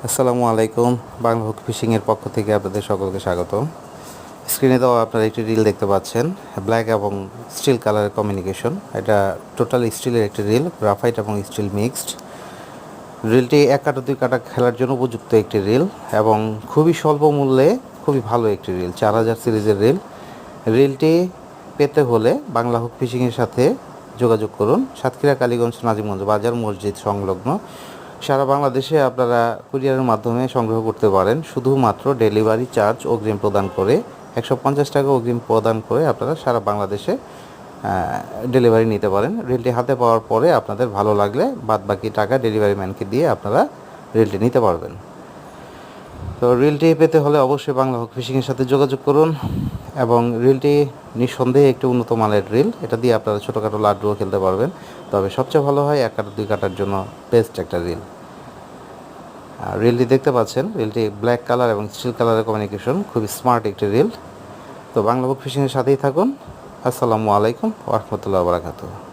আসসালামু আলাইকুম। বাংলা হুক ফিশিংয়ের পক্ষ থেকে আপনাদের সকলকে স্বাগতম। স্ক্রিনে দেওয়া আপনারা একটি রিল দেখতে পাচ্ছেন, ব্ল্যাক এবং স্টিল কালারের কমিউনিকেশন। এটা টোটাল স্টিলের একটি রিল, গ্রাফাইট এবং স্টিল মিক্সড। রিলটি 1 কাটা 2 কাটা খেলার জন্য উপযুক্ত একটি রিল এবং খুবই স্বল্প মূল্যে খুবই ভালো একটি রিল, 4000 সিরিজের রিল। রিলটি পেতে হলে বাংলা হুক ফিশিংয়ের সাথে যোগাযোগ করুন। সাতক্ষীরা, কালীগঞ্জ, নাজিমগঞ্জ বাজার মসজিদ সংলগ্ন। সারা বাংলাদেশে আপনারা কুরিয়ারের মাধ্যমে সংগ্রহ করতে পারেন। শুধুমাত্র ডেলিভারি চার্জ অগ্রিম প্রদান করে 150 টাকা অগ্রিম প্রদান করে আপনারা সারা বাংলাদেশে ডেলিভারি নিতে পারেন। রিলটি হাতে পাওয়ার পরে আপনাদের ভালো লাগলে বাদবাকি টাকা ডেলিভারি ম্যানকে দিয়ে আপনারা রিলটি নিতে পারবেন। তো রিলটি পেতে হলে অবশ্যই বাংলা হুক ফিশিংয়ের সাথে যোগাযোগ করুন এবং রিলটি নিঃসন্দেহে একটি উন্নত মানের রিল। এটা দিয়ে আপনারা ছোটোখাটো লাড্ডুও খেলতে পারবেন। তবে সবচেয়ে ভালো হয় 1 কাটা 2 কাটার জন্য বেস্ট একটা রিল। রিলটি দেখতে পাচ্ছেন, রিলটি ব্ল্যাক কালার এবং স্টিল কালারের কমিউনিকেশন, খুবই স্মার্ট একটি রিল। তো বাংলা হুক ফিশিংয়ের সাথেই থাকুন। আসসালামু আলাইকুম ওয়া রাহমাতুল্লাহি ওয়া বারাকাতুহু।